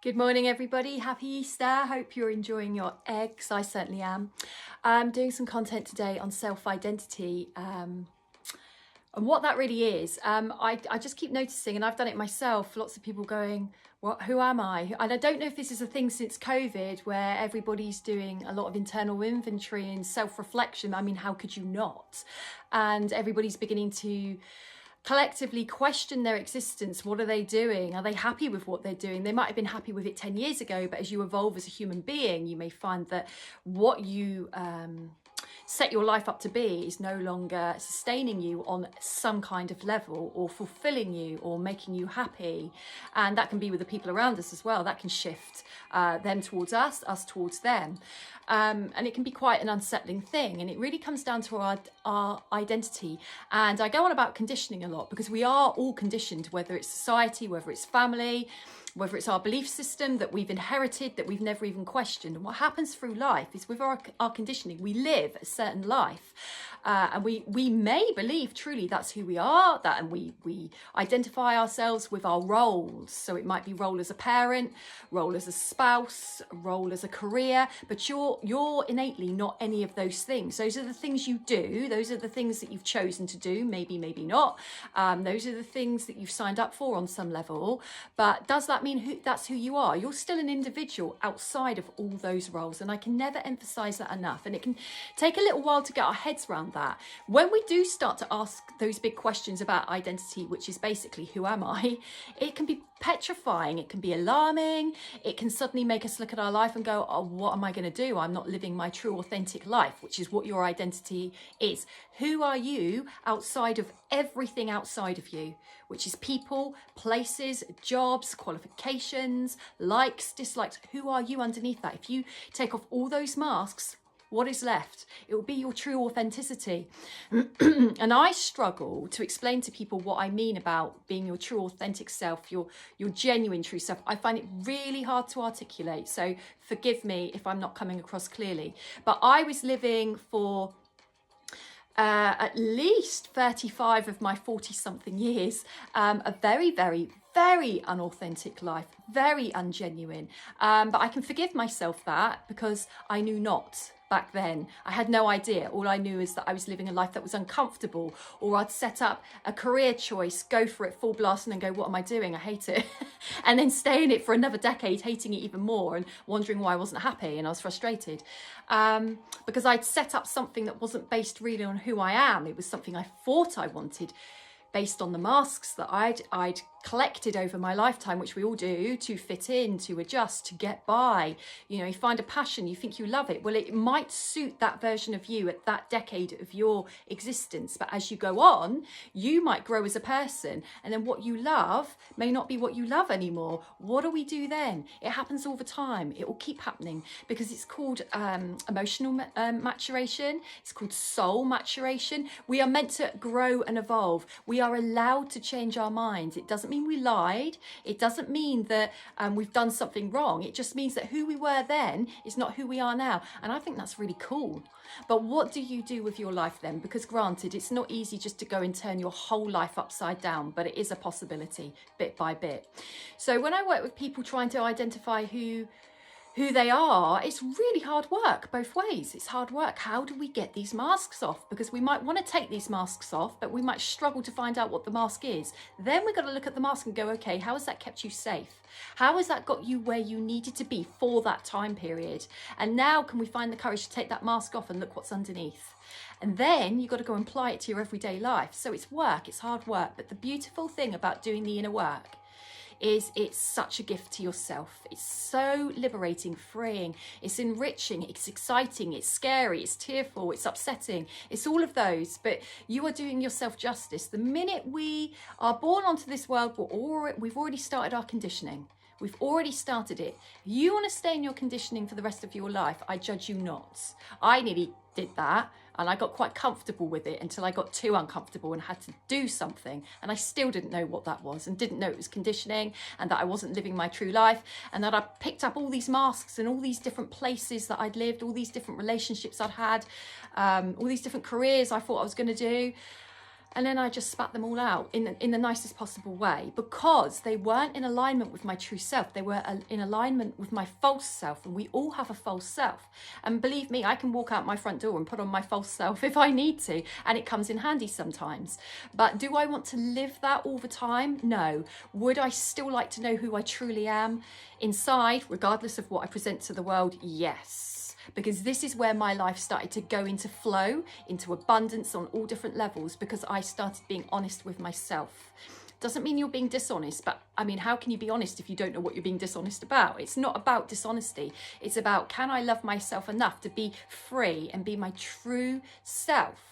Good morning, everybody. Happy Easter. Hope you're enjoying your eggs. I certainly am. I'm doing some content today on self-identity and what that really is. I just keep noticing, and I've done it myself, lots of people going, who am I? And I don't know if this is a thing since COVID where everybody's doing a lot of internal inventory and self-reflection. I mean, how could you not? And everybody's beginning to collectively question their existence. What are they doing? Are they happy with what they're doing? They might have been happy with it 10 years ago, but as you evolve as a human being, you may find that what you set your life up to be is no longer sustaining you on some kind of level or fulfilling you or making you happy. And that can be with the people around us as well. That can shift them towards us towards them. And it can be quite an unsettling thing. And it really comes down to our identity. And I go on about conditioning a lot because we are all conditioned, whether it's society, whether it's family, whether it's our belief system that we've inherited, that we've never even questioned. And what happens through life is with our conditioning, we live a certain life. And we may believe truly that's who we are, and we identify ourselves with our roles. So it might be role as a parent, role as a spouse, role as a career, but you're innately not any of those things. Those are the things you do. Those are the things that you've chosen to do, maybe not. Those are the things that you've signed up for on some level. But does that mean that's who you are? You're still an individual outside of all those roles. And I can never emphasize that enough. And it can take a little while to get our heads around that. When we do start to ask those big questions about identity, which is basically who am I, it can be petrifying, it can be alarming, it can suddenly make us look at our life and go, oh, what am I going to do? I'm not living my true authentic life, which is what your identity is. Who are you outside of everything outside of you, which is people, places, jobs, qualifications, likes, dislikes? Who are you underneath that? If you take off all those masks, what is left? It will be your true authenticity. And I struggle to explain to people what I mean about being your true authentic self, your genuine true self. I find it really hard to articulate. So forgive me if I'm not coming across clearly. But I was living for at least 35 of my 40-something years, a very, very, very unauthentic life, very ungenuine. But I can forgive myself that because I knew not back then. I had no idea. All I knew is that I was living a life that was uncomfortable, or I'd set up a career choice, go for it full blast, and then go, what am I doing? I hate it. And then stay in it for another decade, hating it even more and wondering why I wasn't happy and I was frustrated. Because I'd set up something that wasn't based really on who I am. It was something I thought I wanted, based on the masks that I'd collected over my lifetime, which we all do, to fit in, to adjust, to get by. You know, you find a passion, you think you love it. Well, it might suit that version of you at that decade of your existence. But as you go on, you might grow as a person. And then what you love may not be what you love anymore. What do we do then? It happens all the time. It will keep happening because it's called emotional maturation. It's called soul maturation. We are meant to grow and evolve. We are allowed to change our minds. It doesn't mean we lied. It doesn't mean that we've done something wrong. It just means that who we were then is not who we are now. And I think that's really cool. But what do you do with your life then? Because granted, it's not easy just to go and turn your whole life upside down, but it is a possibility bit by bit. So when I work with people trying to identify who they are, it's really hard work both ways. It's hard work. How do we get these masks off? Because we might want to take these masks off, but we might struggle to find out what the mask is. Then we've got to look at the mask and go, okay, how has that kept you safe? How has that got you where you needed to be for that time period? And now can we find the courage to take that mask off and look what's underneath? And then you've got to go and apply it to your everyday life. So it's work, it's hard work. But the beautiful thing about doing the inner work is it's such a gift to yourself. It's so liberating, freeing, it's enriching, it's exciting, it's scary, it's tearful, it's upsetting, it's all of those, but you are doing yourself justice. The minute we are born onto this world, we've already started our conditioning. We've already started it. You want to stay in your conditioning for the rest of your life, I judge you not. I nearly did that and I got quite comfortable with it until I got too uncomfortable and had to do something, and I still didn't know what that was and didn't know it was conditioning and that I wasn't living my true life, and that I picked up all these masks and all these different places that I'd lived, all these different relationships I'd had, all these different careers I thought I was going to do. And then I just spat them all out in the nicest possible way, because they weren't in alignment with my true self. They were in alignment with my false self, and we all have a false self. And believe me, I can walk out my front door and put on my false self if I need to, and it comes in handy sometimes. But do I want to live that all the time? No. Would I still like to know who I truly am inside, regardless of what I present to the world? Yes. Because this is where my life started to go into flow, into abundance on all different levels, because I started being honest with myself. Doesn't mean you're being dishonest, but I mean, how can you be honest if you don't know what you're being dishonest about? It's not about dishonesty. It's about, can I love myself enough to be free and be my true self?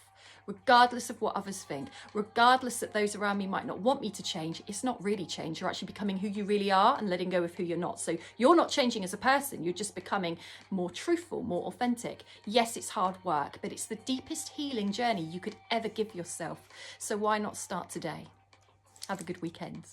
Regardless of what others think, regardless that those around me might not want me to change, it's not really change. You're actually becoming who you really are and letting go of who you're not. So you're not changing as a person, you're just becoming more truthful, more authentic. Yes, it's hard work, but it's the deepest healing journey you could ever give yourself. So why not start today? Have a good weekend.